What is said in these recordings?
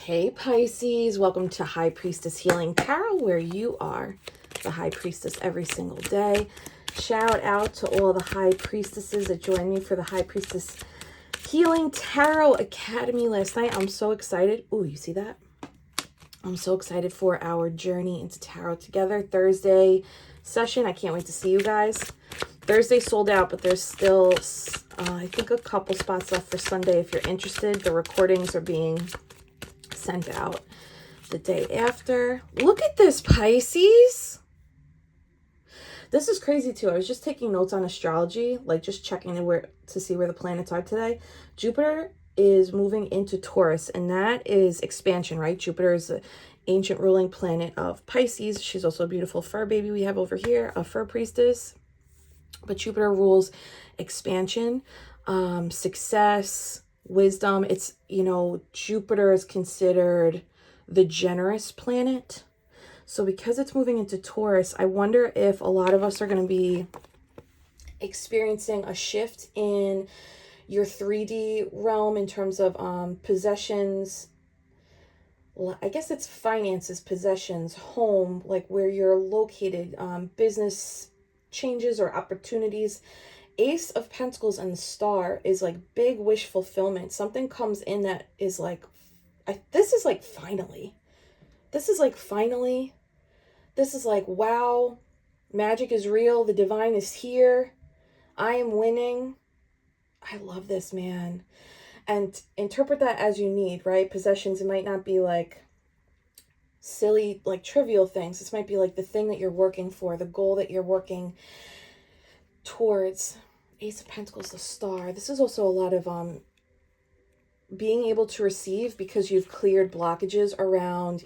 Hey Pisces, welcome to High Priestess Healing Tarot, where you are the High Priestess every single day. Shout out to all the High Priestesses that joined me for the High Priestess Healing Tarot Academy last night. I'm so excited. Ooh, you see that? I'm so excited for our journey into tarot together. Thursday session. I can't wait to see you guys. Thursday sold out, but there's still, I think, a couple spots left for Sunday if you're interested. The recordings are being sent out the day after. Look at this, Pisces. This is crazy too. I was just taking notes on astrology, like just checking to see where the planets are today. Jupiter is moving into Taurus, and that is expansion, right? Jupiter is the ancient ruling planet of Pisces. She's also a beautiful fur baby we have over here, a fur priestess. But Jupiter rules expansion, success, wisdom. It's, you know, Jupiter is considered the generous planet. So because it's moving into Taurus, I wonder if a lot of us are going to be experiencing a shift in your 3D realm in terms of possessions. I guess it's finances, possessions, home, like where you're located, business changes or opportunities. Ace of Pentacles and the Star is like big wish fulfillment. Something comes in that is like, this is like finally. This is like finally. This is like, wow, magic is real. The divine is here. I am winning. I love this, man. And interpret that as you need, right? Possessions, it might not be like silly, like trivial things. This might be like the thing that you're working for, the goal that you're working towards. Ace of Pentacles, the Star. This is also a lot of being able to receive because you've cleared blockages around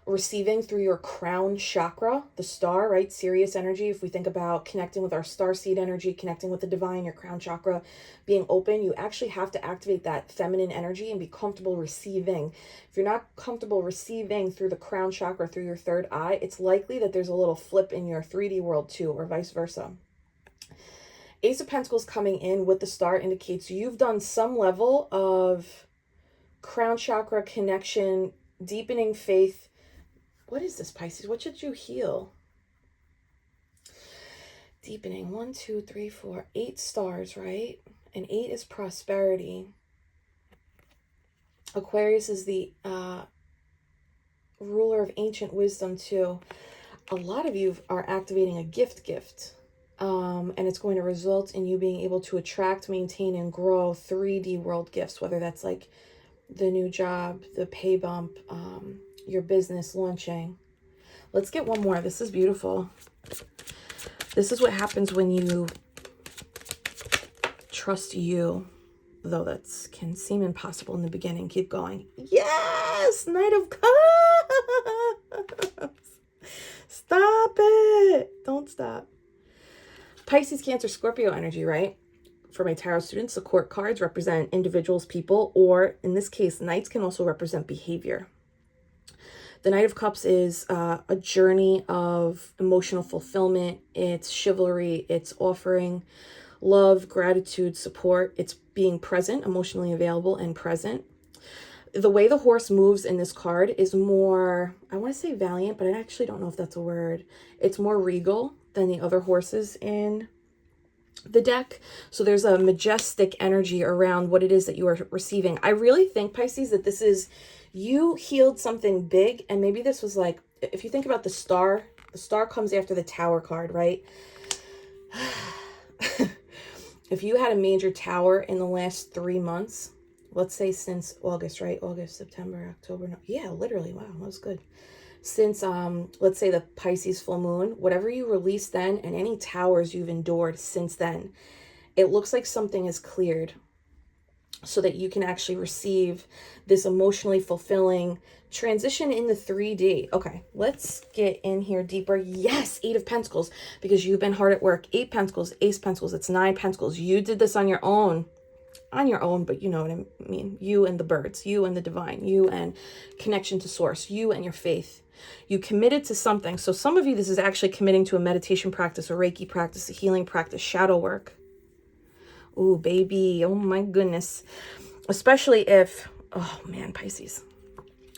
receiving through your crown chakra, the star, right? Sirius energy. If we think about connecting with our star seed energy, connecting with the divine, your crown chakra being open, you actually have to activate that feminine energy and be comfortable receiving. If you're not comfortable receiving through the crown chakra, through your third eye, it's likely that there's a little flip in your 3D world too, or vice versa. Ace of Pentacles coming in with the Star indicates you've done some level of crown chakra connection, deepening faith. What is this, Pisces? What should you heal? Deepening. 1, 2, 3, 4, 8 stars, right? And 8 is prosperity. Aquarius is the ruler of ancient wisdom too. A lot of you are activating a gift. And it's going to result in you being able to attract, maintain, and grow 3D world gifts, whether that's like the new job, the pay bump, your business launching. Let's get one more. This is beautiful. This is what happens when you trust you, though that can seem impossible in the beginning. Keep going. Yes! Knight of Cups! Stop it! Don't stop. Pisces, Cancer, Scorpio energy, right? For my tarot students, the court cards represent individuals, people, or in this case, knights can also represent behavior. The Knight of Cups is a journey of emotional fulfillment. It's chivalry. It's offering love, gratitude, support. It's being present, emotionally available and present. The way the horse moves in this card is more, I want to say valiant, but I actually don't know if that's a word. It's more regal than the other horses in the deck. So there's a majestic energy around what it is that you are receiving. I really think, Pisces, that this is, you healed something big. And maybe this was like, if you think about the star comes after the Tower card, right? If you had a major tower in the last 3 months, let's say since August, right? August, September, October. No, yeah, literally. Wow, that was good. Since, let's say the Pisces full moon, whatever you released then and any towers you've endured since then, it looks like something is cleared so that you can actually receive this emotionally fulfilling transition in the 3D. Okay, let's get in here deeper. Yes, 8 of Pentacles, because you've been hard at work. 8 Pentacles, Ace Pentacles, it's 9 Pentacles. You did this on your own. But you know what I mean. You and the birds, you and the divine, you and connection to source, you and your faith. You committed to something. So some of you, this is actually committing to a meditation practice, a Reiki practice, a healing practice, shadow work. Ooh, baby. Oh my goodness. especially if, oh man, Pisces,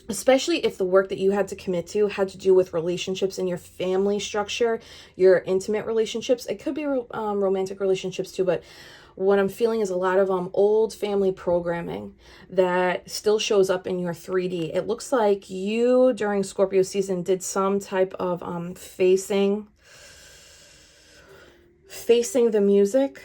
especially if the work that you had to commit to had to do with relationships in your family structure, your intimate relationships. It could be romantic relationships too, but what I'm feeling is a lot of old family programming that still shows up in your 3D. It looks like you, during Scorpio season, did some type of facing the music,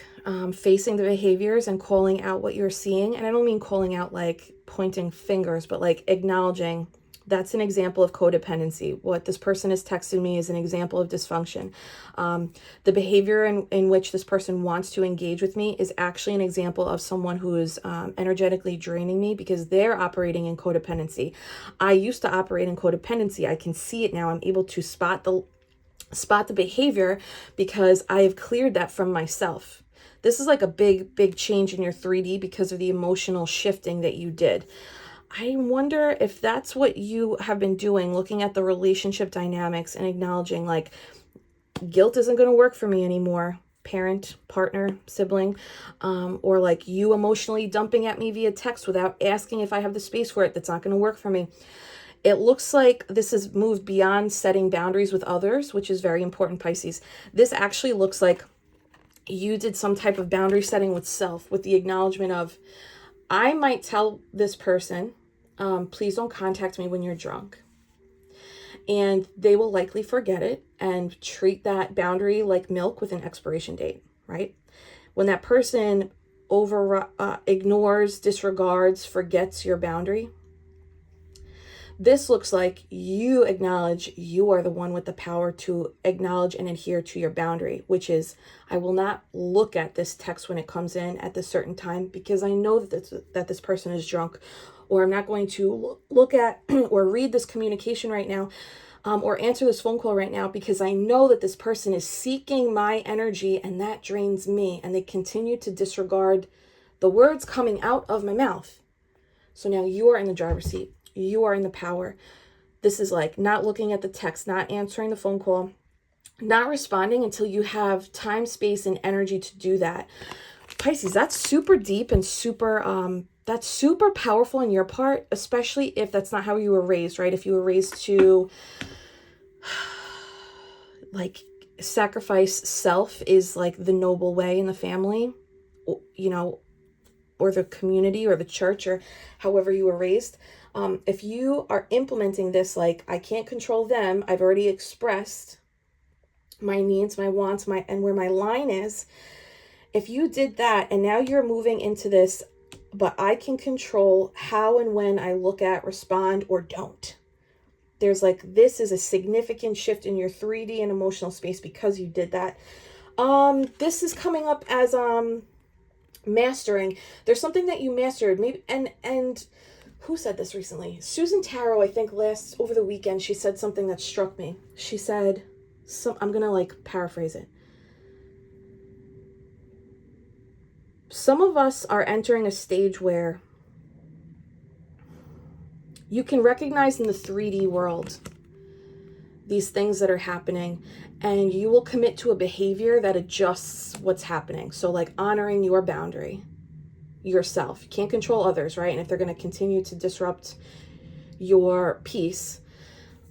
facing the behaviors and calling out what you're seeing. And I don't mean calling out like pointing fingers, but like acknowledging that's an example of codependency. What this person has texted me is an example of dysfunction. The behavior in which this person wants to engage with me is actually an example of someone who is energetically draining me because they're operating in codependency. I used to operate in codependency. I can see it now. I'm able to spot the behavior because I have cleared that from myself. This is like a big change in your 3D because of the emotional shifting that you did. I wonder if that's what you have been doing, looking at the relationship dynamics and acknowledging like guilt isn't going to work for me anymore. Parent, partner, sibling, or like you emotionally dumping at me via text without asking if I have the space for it. That's not going to work for me. It looks like this has moved beyond setting boundaries with others, which is very important, Pisces. This actually looks like you did some type of boundary setting with self, with the acknowledgement of, I might tell this person, please don't contact me when you're drunk. And they will likely forget it and treat that boundary like milk with an expiration date, right? When that person ignores, disregards, forgets your boundary, this looks like you acknowledge you are the one with the power to acknowledge and adhere to your boundary, which is, I will not look at this text when it comes in at this certain time because I know that this person is drunk, or I'm not going to look at or read this communication right now, or answer this phone call right now because I know that this person is seeking my energy and that drains me, and they continue to disregard the words coming out of my mouth. So now you are in the driver's seat. You are in the power. This is like not looking at the text, not answering the phone call, not responding until you have time, space, and energy to do that. Pisces, that's super deep and that's super powerful on your part, especially if that's not how you were raised, right? If you were raised to like sacrifice self is like the noble way in the family, you know, or the community or the church or however you were raised. If you are implementing this, like, I can't control them, I've already expressed my needs, my wants, and where my line is. If you did that and now you're moving into this, but I can control how and when I look at, respond, or don't. There's like, this is a significant shift in your 3D and emotional space because you did that. This is coming up as mastering. There's something that you mastered, maybe, and who said this recently? Susan Tarot, I think over the weekend, she said something that struck me. She said, I'm going to like paraphrase it. Some of us are entering a stage where you can recognize in the 3D world these things that are happening, and you will commit to a behavior that adjusts what's happening. So like honoring your boundary, yourself. You can't control others, right? And if they're going to continue to disrupt your peace,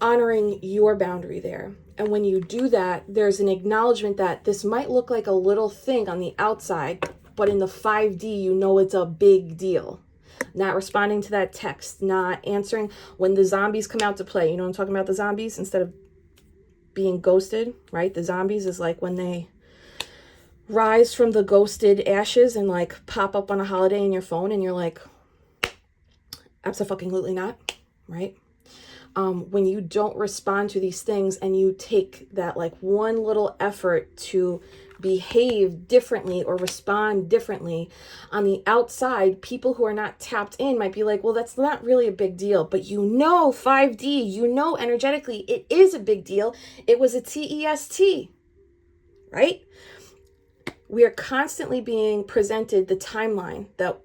honoring your boundary there. And when you do that, there's an acknowledgement that this might look like a little thing on the outside, but in the 5D, you know it's a big deal. Not responding to that text, not answering when the zombies come out to play. You know what I'm talking about, the zombies? Instead of being ghosted, right? The zombies is like when they rise from the ghosted ashes and like pop up on a holiday in your phone and you're like, absolutely not, right? When you don't respond to these things and you take that like one little effort to behave differently or respond differently, on the outside, people who are not tapped in might be like, well, that's not really a big deal. But you know, 5D, you know, energetically, it is a big deal. It was a TEST, right? We are constantly being presented the timeline that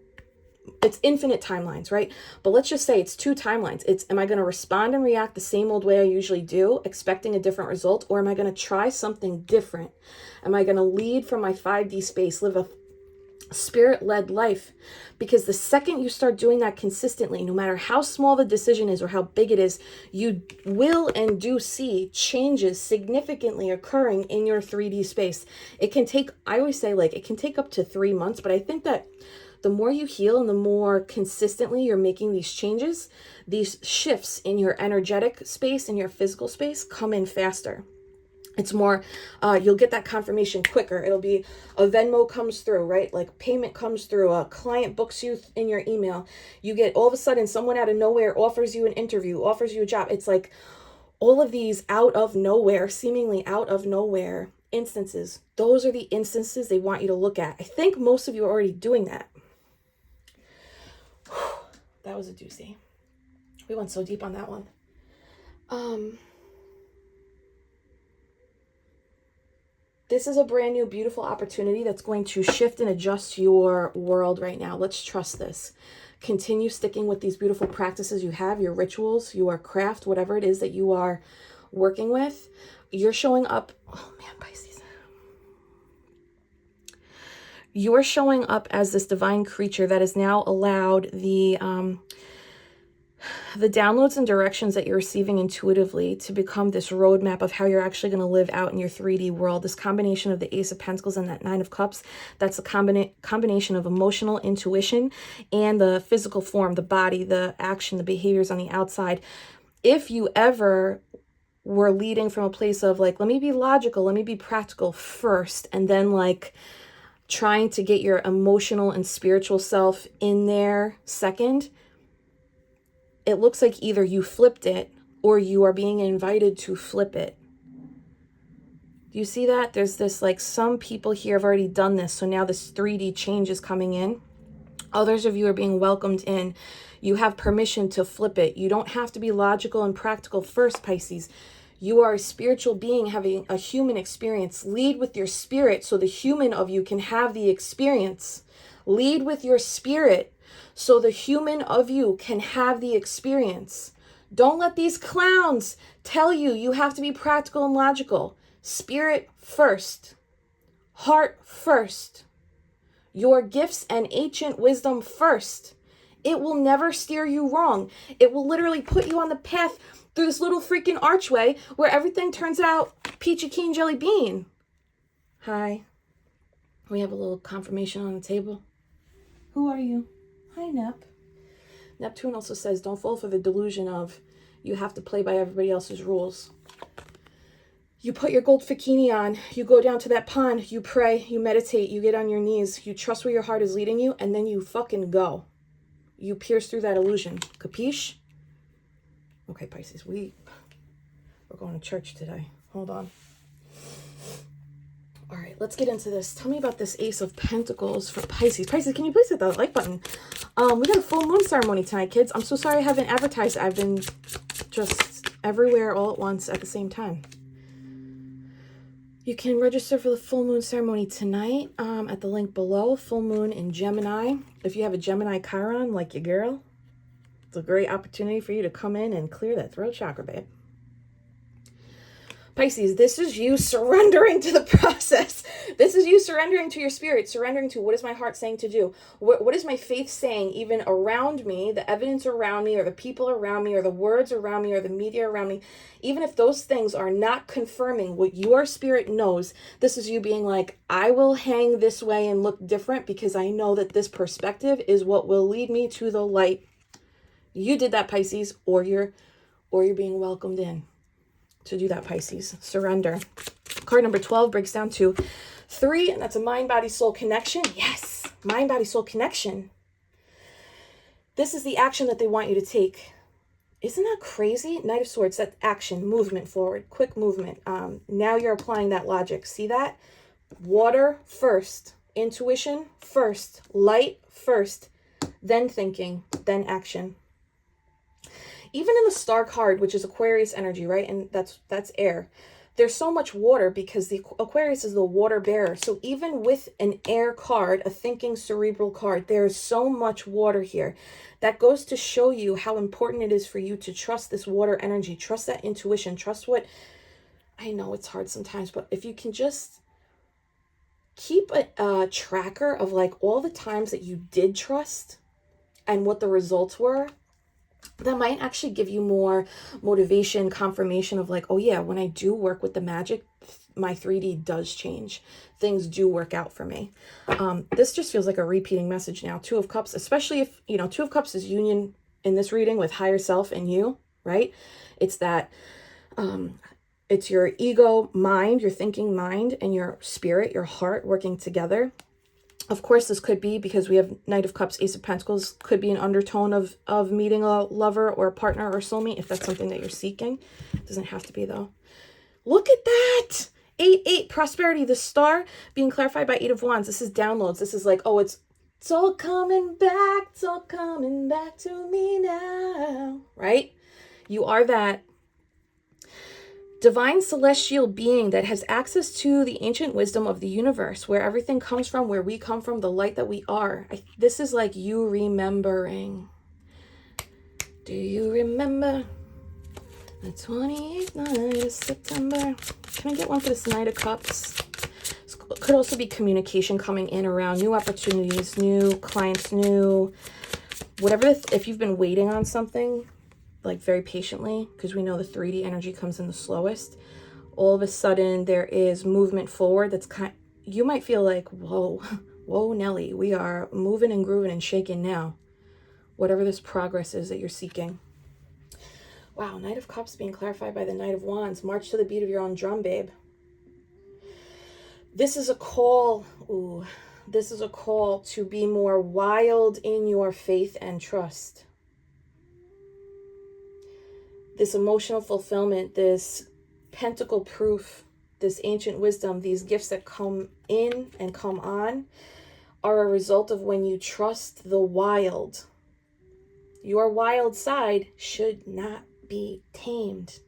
it's infinite timelines, right? But let's just say it's 2 timelines. It's, am I going to respond and react the same old way I usually do, expecting a different result? Or am I going to try something different? Am I going to lead from my 5D space, live spirit-led life, because the second you start doing that consistently, no matter how small the decision is or how big it is, you will and do see changes significantly occurring in your 3D space. It can take, I always say, like, it can take up to 3 months, but I think that the more you heal and the more consistently you're making these changes, these shifts in your energetic space and your physical space come in faster. It's more, you'll get that confirmation quicker. It'll be a Venmo comes through, right? Like payment comes through, a client books you in your email. You get all of a sudden someone out of nowhere offers you an interview, offers you a job. It's like all of these out of nowhere, seemingly out of nowhere instances. Those are the instances they want you to look at. I think most of you are already doing that. That was a doozy. We went so deep on that one. This is a brand new, beautiful opportunity that's going to shift and adjust your world right now. Let's trust this. Continue sticking with these beautiful practices you have, your rituals, your craft, whatever it is that you are working with. You're showing up. Oh man, Pisces. You're showing up as this divine creature that is now allowed the downloads and directions that you're receiving intuitively to become this roadmap of how you're actually going to live out in your 3D world. This combination of the Ace of Pentacles and that Nine of Cups, that's a combination of emotional intuition and the physical form, the body, the action, the behaviors on the outside. If you ever were leading from a place of like, let me be logical, let me be practical first, and then like trying to get your emotional and spiritual self in there second, it looks like either you flipped it or you are being invited to flip it. Do you see that? There's this, like, some people here have already done this. So now this 3D change is coming in. Others of you are being welcomed in. You have permission to flip it. You don't have to be logical and practical first, Pisces. You are a spiritual being having a human experience. Lead with your spirit so the human of you can have the experience. Lead with your spirit so the human of you can have the experience. Don't let these clowns tell you you have to be practical and logical. Spirit first. Heart first. Your gifts and ancient wisdom first. It will never steer you wrong. It will literally put you on the path through this little freaking archway where everything turns out peachy keen jelly bean. Hi. We have a little confirmation on the table. Who are you? Hi, Nep. Neptune also says, don't fall for the delusion of you have to play by everybody else's rules. You put your gold bikini on, you go down to that pond, you pray, you meditate, you get on your knees, you trust where your heart is leading you, and then you fucking go. You pierce through that illusion. Capiche? Okay, Pisces, we're going to church today. Hold on. All right, let's get into this. Tell me about this Ace of Pentacles for Pisces. Pisces, can you please hit that like button? We got a full moon ceremony tonight, kids. I'm so sorry I haven't advertised. I've been just everywhere all at once at the same time. You can register for the full moon ceremony tonight at the link below. Full moon in Gemini. If you have a Gemini Chiron like your girl, it's a great opportunity for you to come in and clear that throat chakra, babe. Pisces, this is you surrendering to the process. This is you surrendering to your spirit, surrendering to what is my heart saying to do? What is my faith saying even around me, the evidence around me, or the people around me, or the words around me, or the media around me? Even if those things are not confirming what your spirit knows, this is you being like, I will hang this way and look different because I know that this perspective is what will lead me to the light. You did that, Pisces, or you're being welcomed in to do that, Pisces. Surrender. Card number 12 breaks down to 3, and that's a mind-body-soul connection. Yes, mind-body-soul connection. This is the action that they want you to take. Isn't that crazy? Knight of Swords, that action, movement forward, quick movement. Now you're applying that logic. See that? Water first, intuition first, light first, then thinking, then action. Even in the star card, which is Aquarius energy, right? And that's air. There's so much water because the Aquarius is the water bearer. So even with an air card, a thinking cerebral card, there's so much water here. That goes to show you how important it is for you to trust this water energy, trust that intuition, trust what, I know it's hard sometimes, but if you can just keep a tracker of like all the times that you did trust and what the results were. That might actually give you more motivation, confirmation of like, oh yeah, when I do work with the magic, my 3D does change. Things do work out for me. This just feels like a repeating message now. Two of Cups, especially if, you know, Two of Cups is union in this reading with higher self and you, right? It's that, it's your ego mind, your thinking mind, and your spirit, your heart working together. Of course, this could be, because we have Knight of Cups, Ace of Pentacles, could be an undertone of meeting a lover or a partner or soulmate if that's something that you're seeking. It doesn't have to be, though. Look at that! 8-8, prosperity, the star being clarified by 8 of Wands. This is downloads. This is like, oh, it's all coming back. It's all coming back to me now, right? You are that divine celestial being that has access to the ancient wisdom of the universe, where everything comes from, where we come from, the light that we are. This is like you remembering. Do you remember the 28th night of September? Can I get one for this Knight of Cups? This could also be communication coming in around new opportunities, new clients, new whatever. If you've been waiting on something, like very patiently, because we know the 3D energy comes in the slowest, all of a sudden there is movement forward. That's you might feel like, whoa, whoa, Nelly, we are moving and grooving and shaking now. Whatever this progress is that you're seeking. Wow, Knight of Cups being clarified by the Knight of Wands. March to the beat of your own drum, babe. This is a call. Ooh, this is a call to be more wild in your faith and trust. This emotional fulfillment, this pentacle proof, this ancient wisdom, these gifts that come in and come on are a result of when you trust the wild. Your wild side should not be tamed.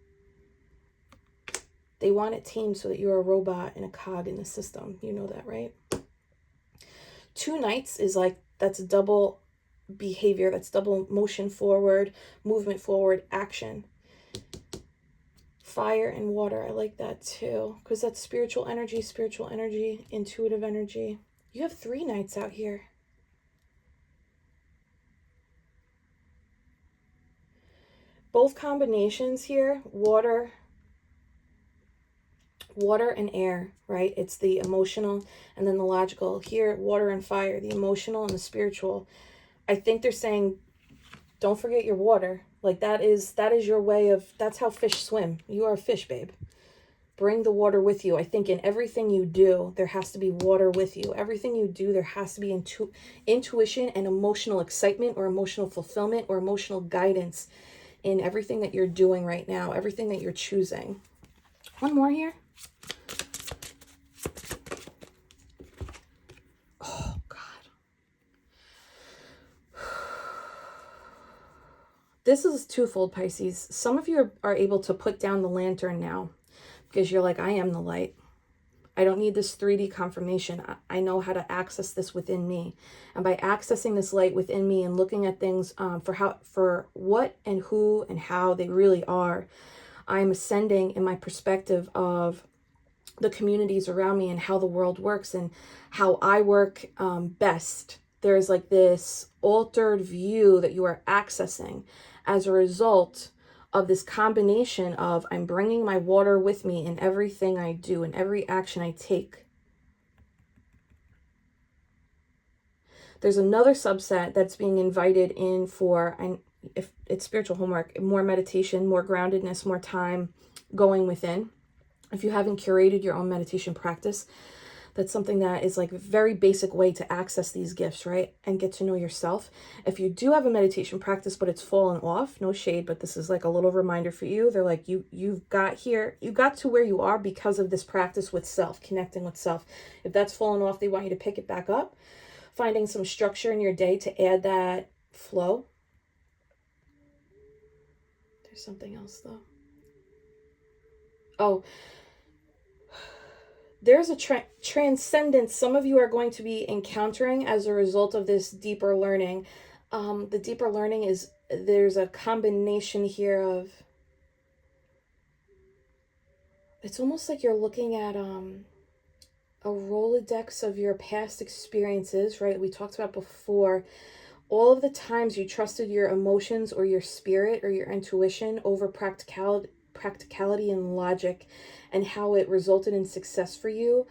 They want it tamed so that you're a robot and a cog in the system. You know that, right? Two Knights is like, that's double behavior. That's double motion forward, movement forward, action. Fire and water, I like that too, because that's spiritual energy, intuitive energy. You have 3 Knights out here. Both combinations here, water and air, right? It's the emotional and then the logical. Here, water and fire, the emotional and the spiritual. I think they're saying, don't forget your water. Like that is your way of, that's how fish swim. You are a fish, babe. Bring the water with you. I think in everything you do, there has to be water with you. Everything you do, there has to be intuition and emotional excitement or emotional fulfillment or emotional guidance in everything that you're doing right now, everything that you're choosing. One more here. Oh, God. This is twofold, Pisces. Some of you are able to put down the lantern now because you're like, I am the light. I don't need this 3D confirmation. I know how to access this within me. And by accessing this light within me and looking at things for what and who and how they really are, I'm ascending in my perspective of the communities around me and how the world works and how I work best. There's like this altered view that you are accessing as a result of this combination of I'm bringing my water with me in everything I do and every action I take. There's another subset that's being invited in for, and if it's spiritual homework, more meditation, more groundedness, more time going within. If you haven't curated your own meditation practice, that's something that is like a very basic way to access these gifts, right? And get to know yourself. If you do have a meditation practice, but it's fallen off, no shade, but this is like a little reminder for you. They're like, you've got to where you are because of this practice with self, connecting with self. If that's fallen off, they want you to pick it back up. Finding some structure in your day to add that flow. There's something else though. Oh, there's a transcendence some of you are going to be encountering as a result of this deeper learning. The deeper learning is, there's a combination here of, it's almost like you're looking at a Rolodex of your past experiences, right? We talked about before, all of the times you trusted your emotions or your spirit or your intuition over practicality and logic, and how it resulted in success for you,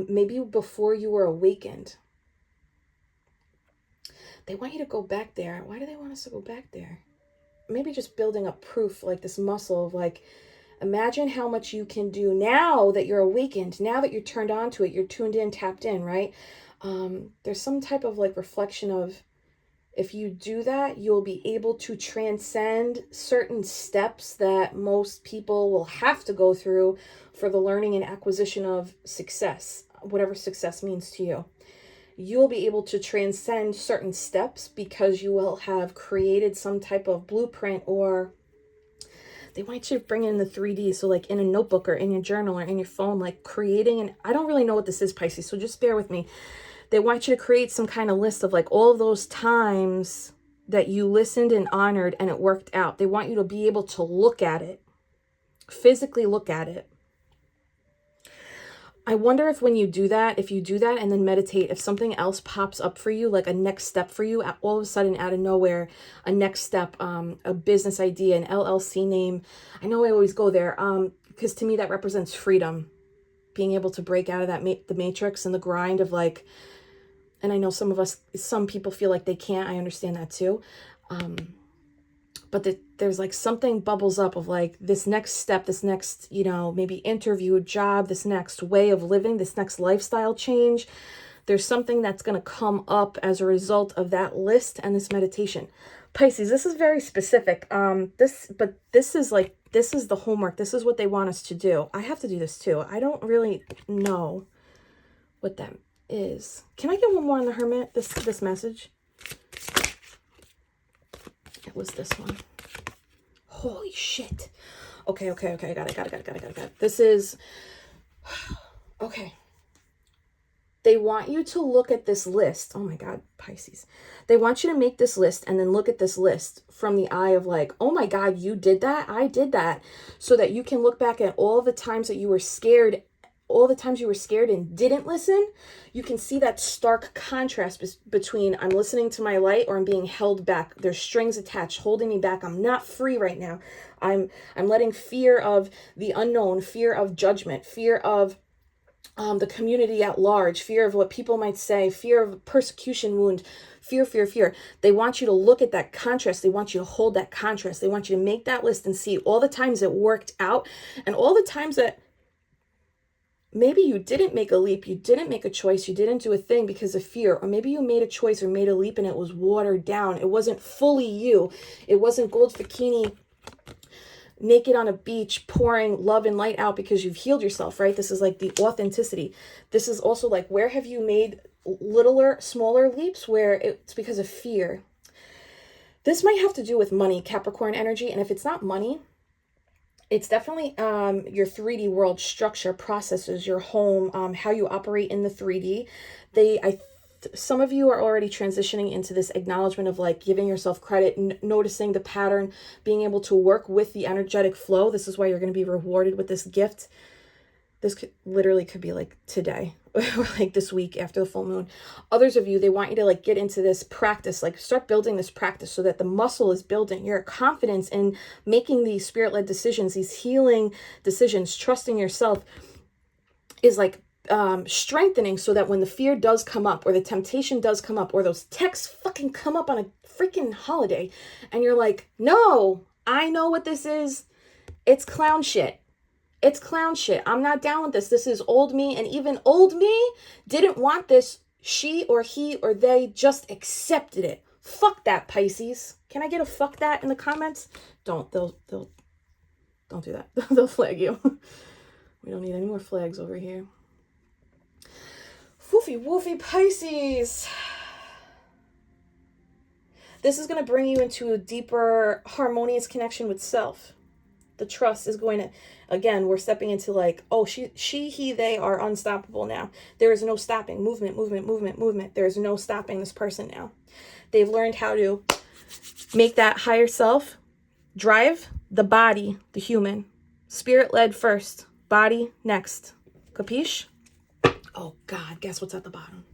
maybe before you were awakened. They want you to go back there. Why do they want us to go back there? Maybe just building up proof, like this muscle of like, imagine how much you can do now that you're awakened, now that you're turned on to it, you're tuned in, tapped in, right? There's some type of like reflection of, if you do that, you'll be able to transcend certain steps that most people will have to go through for the learning and acquisition of success, whatever success means to you. You'll be able to transcend certain steps because you will have created some type of blueprint, or they want you to bring in the 3D. So like in a notebook or in your journal or in your phone, like creating, and I don't really know what this is, Pisces, so just bear with me. They want you to create some kind of list of like all of those times that you listened and honored and it worked out. They want you to be able to look at it, physically look at it. I wonder if when you do that, if you do that and then meditate, if something else pops up for you, like a next step for you, all of a sudden out of nowhere, a next step, a business idea, an LLC name. I know I always go there because to me that represents freedom, being able to break out of that the matrix and the grind of like, and I know some people feel like they can't. I understand that too. But there's like something bubbles up of like this next step, this next, maybe interview, job, this next way of living, this next lifestyle change. There's something that's going to come up as a result of that list and this meditation. Pisces, this is very specific. This is the homework. This is what they want us to do. I have to do this too. I don't really know what that is. Can I get one more on the Hermit? This message. It was this one. Holy shit. Okay. Got it. This is okay. They want you to look at this list. Oh my God, Pisces. They want you to make this list and then look at this list from the eye of like, oh my God, you did that? I did that. So that you can look back at all the times that you were scared, and didn't listen. You can see that stark contrast between I'm listening to my light or I'm being held back. There's strings attached, holding me back. I'm not free right now. I'm letting fear of the unknown, fear of judgment, fear of the community at large, fear of what people might say, fear of persecution wound, fear. They want you to look at that contrast. They want you to hold that contrast. They want you to make that list and see all the times it worked out and all the times that maybe you didn't make a leap, you didn't make a choice, you didn't do a thing because of fear, or maybe you made a choice or made a leap and it was watered down. It wasn't fully you. It wasn't gold bikini, naked on a beach, pouring love and light out because you've healed yourself, right? This is like the authenticity. This is also like, where have you made littler, smaller leaps where it's because of fear? This might have to do with money, Capricorn energy. And if it's not money, it's definitely your 3D world structure, processes, your home, how you operate in the 3D. Some of you are already transitioning into this acknowledgement of like giving yourself credit, noticing the pattern, being able to work with the energetic flow. This is why you're going to be rewarded with this gift. This literally could be like today or like this week after the full moon. Others of you, they want you to like get into this practice, like start building this practice so that the muscle is building. Your confidence in making these spirit-led decisions, these healing decisions, trusting yourself is like strengthening, so that when the fear does come up or the temptation does come up or those texts fucking come up on a freaking holiday and you're like, no, I know what this is. It's clown shit. It's clown shit. I'm not down with this. This is old me. And even old me didn't want this. She or he or they just accepted it. Fuck that, Pisces. Can I get a fuck that in the comments? Don't. Don't do that. They'll flag you. We don't need any more flags over here. Woofy Pisces. This is going to bring you into a deeper, harmonious connection with self. The trust is going to, again, we're stepping into like, oh, she, he, they are unstoppable now. There is no stopping. Movement. There is no stopping this person now. They've learned how to make that higher self drive the body, the human. Spirit led first, body next. Capiche? Oh God, guess what's at the bottom?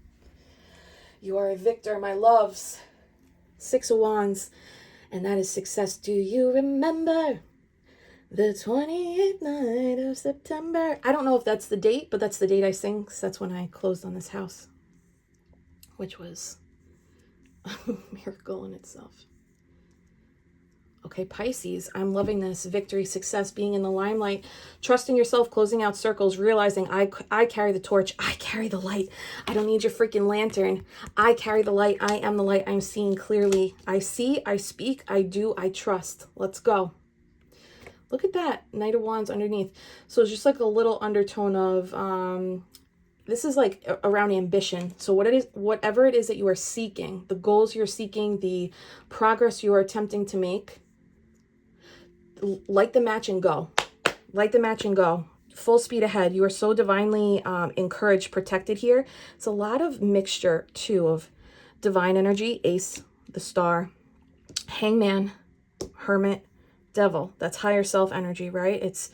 You are a victor, my loves. 6 of Wands. And that is success. Do you remember the 28th night of September? I don't know if that's the date, but that's the date I sing, because that's when I closed on this house, which was a miracle in itself. Okay, Pisces, I'm loving this. Victory, success, being in the limelight, trusting yourself, closing out circles, realizing I carry the torch. I carry the light. I don't need your freaking lantern. I carry the light. I am the light. I'm seeing clearly. I see, I speak, I do, I trust. Let's go. Look at that. Knight of Wands underneath. So it's just like a little undertone of, this is like around ambition. So whatever it is that you are seeking, the goals you're seeking, the progress you are attempting to make, light the match and go. Light the match and go. Full speed ahead. You are so divinely encouraged, protected here. It's a lot of mixture too of divine energy, Ace, the Star, Hangman, Hermit, Devil. That's higher self energy, right? It's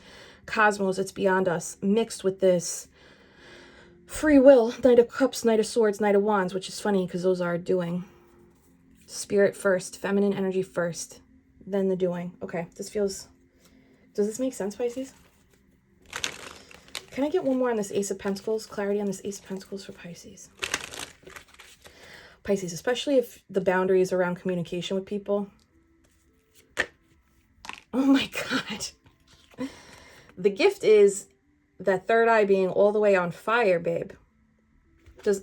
cosmos, it's beyond us, mixed with this free will, Knight of Cups, Knight of Swords, Knight of Wands, which is funny because those are doing. Spirit first, feminine energy first, then the doing. Okay, this feels, does this make sense, Pisces? Can I get one more on this Ace of Pentacles? Clarity on this Ace of Pentacles for Pisces. Pisces, especially if the boundary is around communication with people. Oh my God. The gift is that third eye being all the way on fire, babe.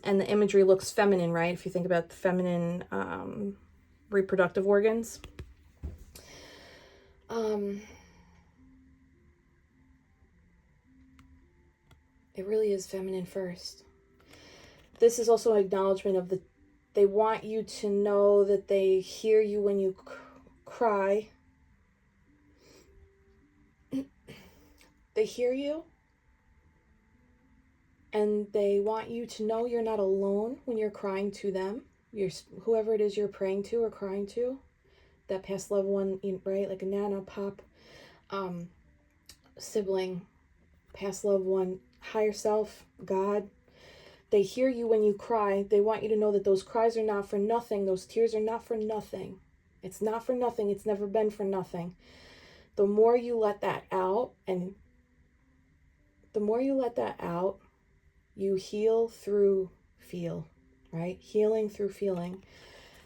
And the imagery looks feminine, right? If you think about the feminine reproductive organs. It really is feminine first. This is also an acknowledgement of they want you to know that they hear you when you cry. They hear you. And they want you to know you're not alone when you're crying to them. Whoever it is you're praying to or crying to. That past loved one, right? Like a nana, pop, sibling, past loved one, higher self, God. They hear you when you cry. They want you to know that those cries are not for nothing. Those tears are not for nothing. It's not for nothing. It's never been for nothing. The more you let that out, you heal through feel, right? Healing through feeling.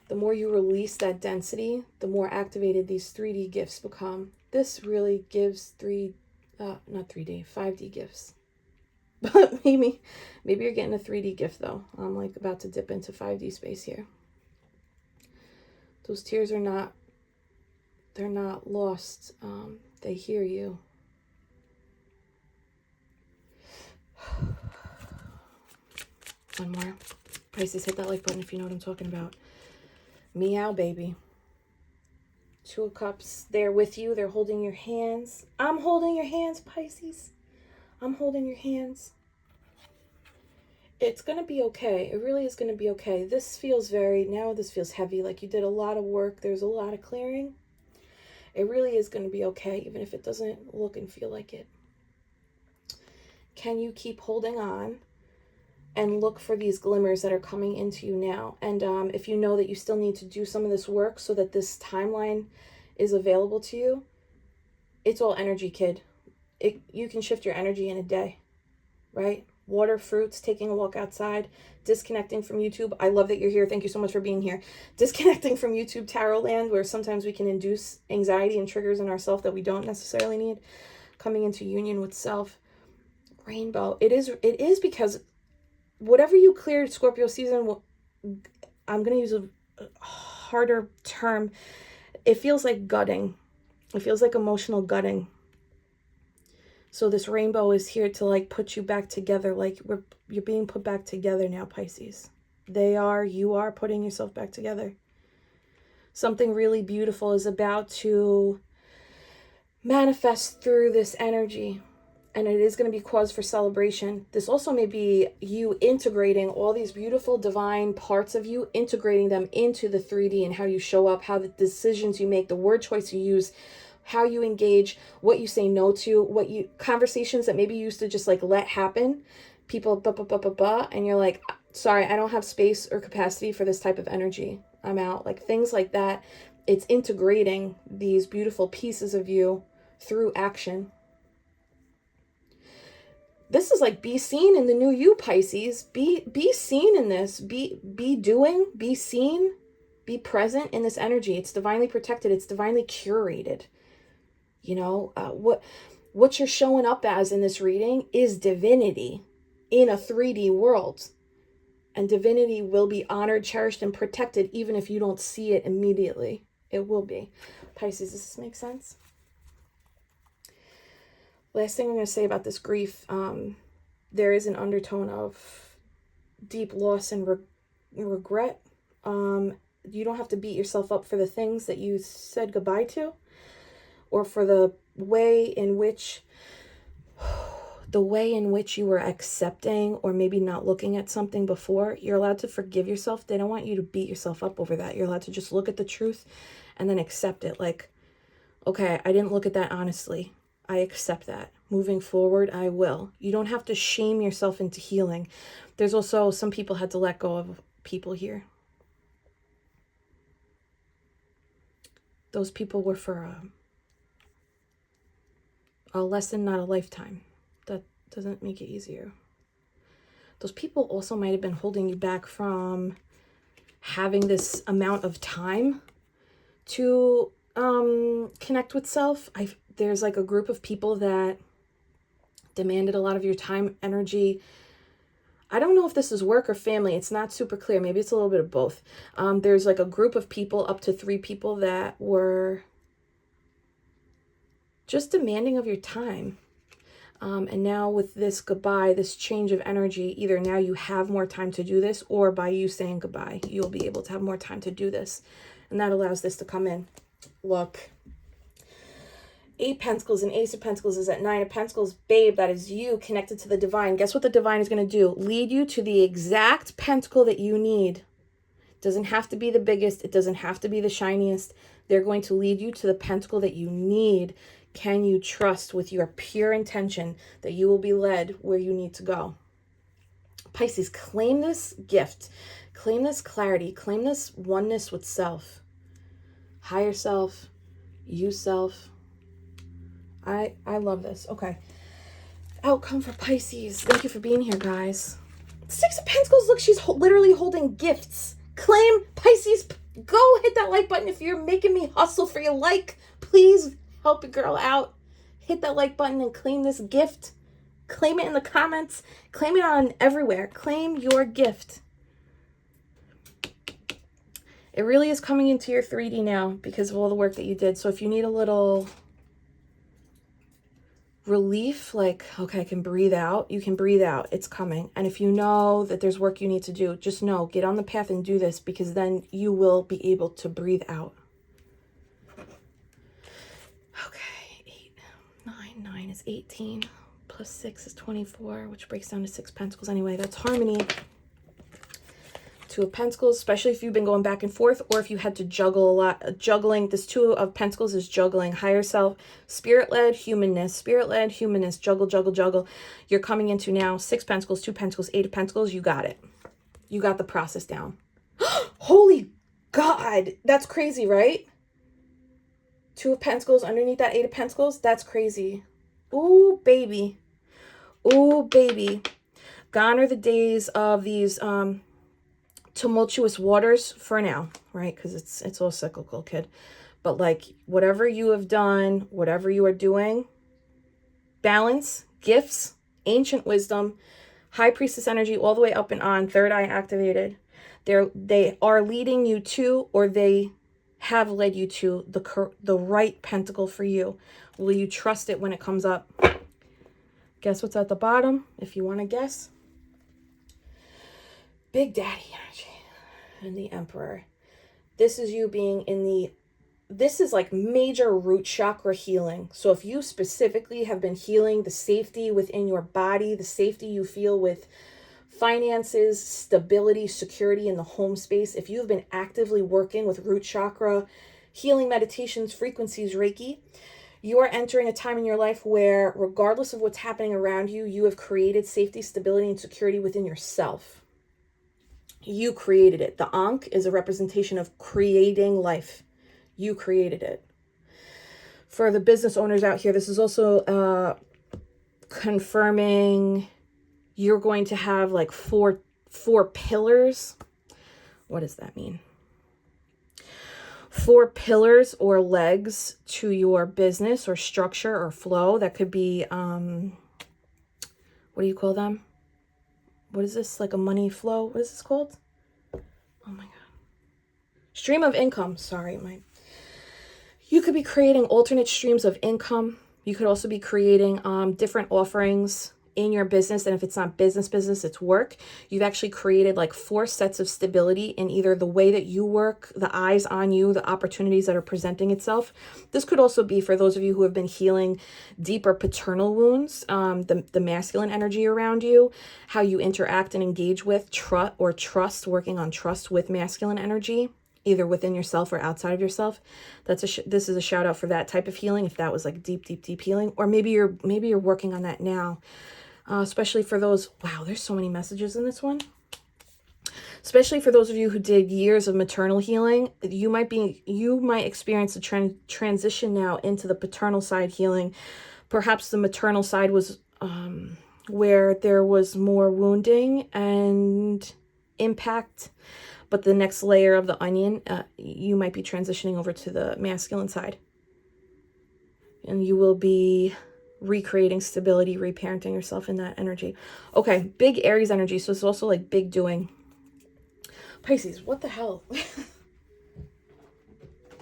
The more you release that density, the more activated these 3D gifts become. This really gives 5D gifts. But maybe you're getting a 3D gift though. I'm like about to dip into 5D space here. Those tears are they're not lost. They hear you. One more. Pisces, hit that like button if you know what I'm talking about. Meow, baby. 2 of Cups. They're with you. They're holding your hands. I'm holding your hands, Pisces. I'm holding your hands. It's going to be okay. It really is going to be okay. This feels this feels heavy. Like you did a lot of work. There's a lot of clearing. It really is going to be okay, even if it doesn't look and feel like it. Can you keep holding on and look for these glimmers that are coming into you now? And if you know that you still need to do some of this work so that this timeline is available to you, it's all energy, kid. You can shift your energy in a day, right? Water, fruits, taking a walk outside, disconnecting from YouTube. I love that you're here. Thank you so much for being here. Disconnecting from YouTube tarot land, where sometimes we can induce anxiety and triggers in ourselves that we don't necessarily need. Coming into union with self. Rainbow. It is because whatever you cleared Scorpio season, I'm going to use a harder term. It feels like gutting. It feels like emotional gutting. So this rainbow is here to like put you back together. Like you're being put back together now, Pisces. You are putting yourself back together. Something really beautiful is about to manifest through this energy. And it is going to be cause for celebration. This also may be you integrating all these beautiful divine parts of you, integrating them into the 3D and how you show up, how the decisions you make, the word choice you use, how you engage, what you say no to, conversations that maybe you used to just like let happen. people, blah, blah, blah, blah, blah, and you're like, sorry, I don't have space or capacity for this type of energy. I'm out. Like things like that. It's integrating these beautiful pieces of you through action. This is like be seen in the new you, Pisces. Be seen in this. Be doing, be seen, be present in this energy. It's divinely protected. It's divinely curated. You know, what you're showing up as in this reading is divinity in a 3D world. And divinity will be honored, cherished, and protected even if you don't see it immediately. It will be. Pisces, does this make sense? Last thing I'm going to say about this grief, there is an undertone of deep loss and regret. You don't have to beat yourself up for the things that you said goodbye to, or for the way in which you were accepting or maybe not looking at something before. You're allowed to forgive yourself. They don't want you to beat yourself up over that. You're allowed to just look at the truth and then accept it. Like, okay, I didn't look at that honestly. I accept that. Moving forward, I will. You don't have to shame yourself into healing. There's also some people had to let go of people here. Those people were for a lesson, not a lifetime. That doesn't make it easier. Those people also might have been holding you back from having this amount of time to connect with self. There's like a group of people that demanded a lot of your time, energy. I don't know if this is work or family. It's not super clear. Maybe it's a little bit of both. There's like a group of people, up to 3 people, that were just demanding of your time. And now with this goodbye, this change of energy, either now you have more time to do this, or by you saying goodbye, you'll be able to have more time to do this. And that allows this to come in. Look. 8 Pentacles and Ace of Pentacles is at 9 of Pentacles. Babe, that is you connected to the divine. Guess what the divine is going to do? Lead you to the exact pentacle that you need. It doesn't have to be the biggest. It doesn't have to be the shiniest. They're going to lead you to the pentacle that you need. Can you trust with your pure intention that you will be led where you need to go? Pisces, claim this gift. Claim this clarity. Claim this oneness with self. Higher self. You self. I love this. Okay. Outcome for Pisces. Thank you for being here, guys. 6 of Pentacles. Look, she's literally holding gifts. Claim, Pisces. Go hit that like button. If you're making me hustle for your like, please help a girl out. Hit that like button and claim this gift. Claim it in the comments. Claim it on everywhere. Claim your gift. It really is coming into your 3D now because of all the work that you did. So if you need a little relief, like, okay, I can breathe out, you can breathe out. It's coming. And if you know that there's work you need to do, just know, get on the path and do this, because then you will be able to breathe out. Okay, 8, 9, 9 is 18, plus 6 is 24, which breaks down to 6 Pentacles anyway. That's harmony. 2 of Pentacles, especially if you've been going back and forth, or if you had to juggle a lot. Juggling, this 2 of Pentacles is juggling. Higher self, spirit-led humanness, juggle, juggle, juggle. You're coming into now 6 Pentacles, 2 Pentacles, 8 of Pentacles. You got it. You got the process down. Holy God, that's crazy, right? 2 of Pentacles underneath that 8 of Pentacles. That's crazy. Ooh, baby. Ooh, baby. Gone are the days of these tumultuous waters for now, right? Because it's all cyclical, kid. But like, whatever you have done, whatever you are doing, balance, gifts, ancient wisdom, high priestess energy, all the way up and on, third eye activated. They are leading you to, or they have led you to the right pentacle for you. Will you trust it when it comes up? Guess what's at the bottom, if you want to guess? Big Daddy energy and the Emperor. This is you being in this is like major root chakra healing. So if you specifically have been healing the safety within your body, the safety you feel with finances, stability, security in the home space, if you've been actively working with root chakra, healing meditations, frequencies, Reiki, You are entering a time in your life where, regardless of what's happening around you, you have created safety, stability, and security within yourself. You created it. The Ankh is a representation of creating life. You created it. For the business owners out here, this is also confirming you're going to have like four pillars. What does that mean? 4 pillars or legs to your business or structure or flow. That could be, what do you call them? What is this? Like a money flow? What is this called? Oh my God. Stream of income. Sorry. You could be creating alternate streams of income. You could also be creating different offerings in your business. And if it's not business, it's work. You've actually created like 4 sets of stability in either the way that you work, the eyes on you, the opportunities that are presenting itself. This could also be for those of you who have been healing deeper paternal wounds, the masculine energy around you, how you interact and engage with trust, working on trust with masculine energy, either within yourself or outside of yourself. This is a shout out for that type of healing. If that was like deep healing, or maybe you're working on that now. Especially for those, wow, there's so many messages in this one. Especially for those of you who did years of maternal healing, you might experience a transition now into the paternal side healing. Perhaps the maternal side was where there was more wounding and impact, but the next layer of the onion, you might be transitioning over to the masculine side, and you will be recreating stability, reparenting yourself in that energy. Okay, big Aries energy. So it's also like big doing. Pisces, what the hell?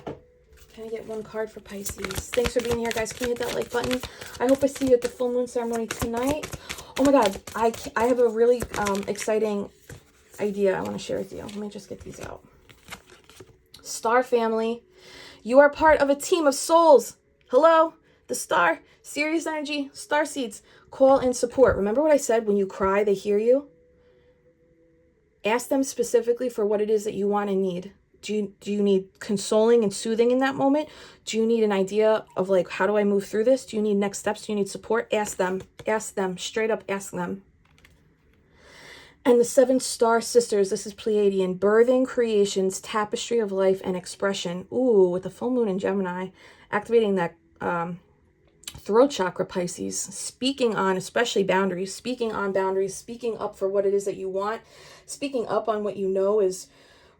Can I get one card for Pisces? Thanks for being here, guys. Can you hit that like button? I hope I see you at the full moon ceremony tonight. Oh my God, I have a really exciting idea I want to share with you. Let me just get these out. Star family, you are part of a team of souls. Hello? The star, Sirius energy, star seeds, call and support. Remember what I said? When you cry, they hear you. Ask them specifically for what it is that you want and need. Do you need consoling and soothing in that moment? Do you need an idea of like, how do I move through this? Do you need next steps? Do you need support? Ask them, straight up ask them. And the 7 star sisters, this is Pleiadian, birthing creations, tapestry of life and expression. Ooh, with the full moon in Gemini, activating that throat chakra, Pisces, speaking on especially boundaries, speaking up for what it is that you want, speaking up on what you know is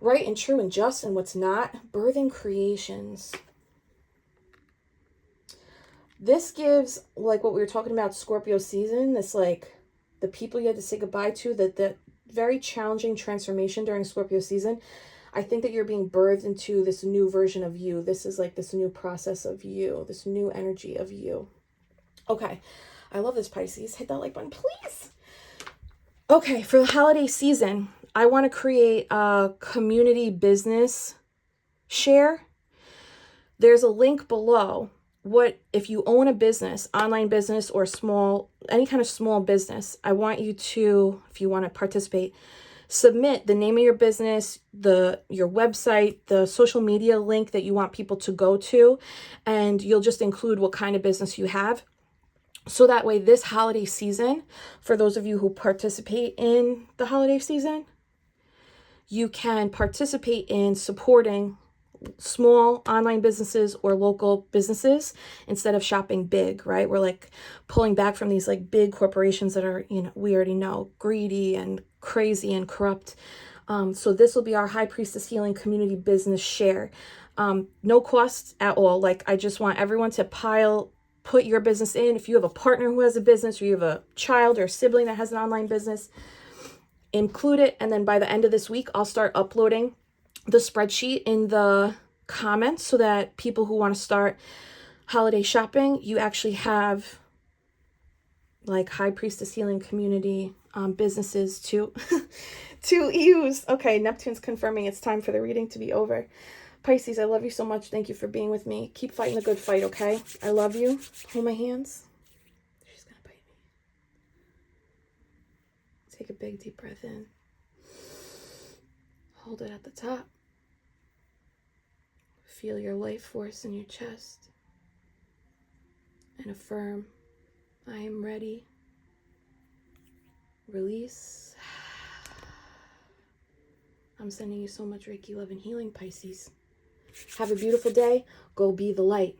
right and true and just and what's not, birthing creations. This gives, like what we were talking about, Scorpio season, this like the people you had to say goodbye to, that very challenging transformation during Scorpio season. I think that you're being birthed into this new version of you. This is like this new process of you, this new energy of you. Okay, I love this, Pisces. Hit that like button, please. Okay, for the holiday season, I want to create a community business share. There's a link below. What if you own a business, online business or any kind of small business, I want you to, if you want to participate, submit the name of your business, your website, the social media link that you want people to go to, and you'll just include what kind of business you have. So that way this holiday season, for those of you who participate in the holiday season, you can participate in supporting small online businesses or local businesses instead of shopping big, right? We're like pulling back from these like big corporations that are, we already know, greedy and crazy and corrupt. So this will be our High Priestess Healing Community Business Share. No cost at all. Like I just want everyone to put your business in. If you have a partner who has a business or you have a child or a sibling that has an online business, include it. And then by the end of this week, I'll start uploading the spreadsheet in the comments so that people who want to start holiday shopping, you actually have like High Priestess Healing Community businesses to use. Okay, Neptune's confirming it's time for the reading to be over. Pisces, I love you so much. Thank you for being with me. Keep fighting the good fight, okay? I love you. Hold my hands. She's gonna bite me. Take a big deep breath in. Hold it at the top. Feel your life force in your chest. and affirm, I am ready. Release. I'm sending you so much Reiki love and healing, Pisces. Have a beautiful day. Go be the light.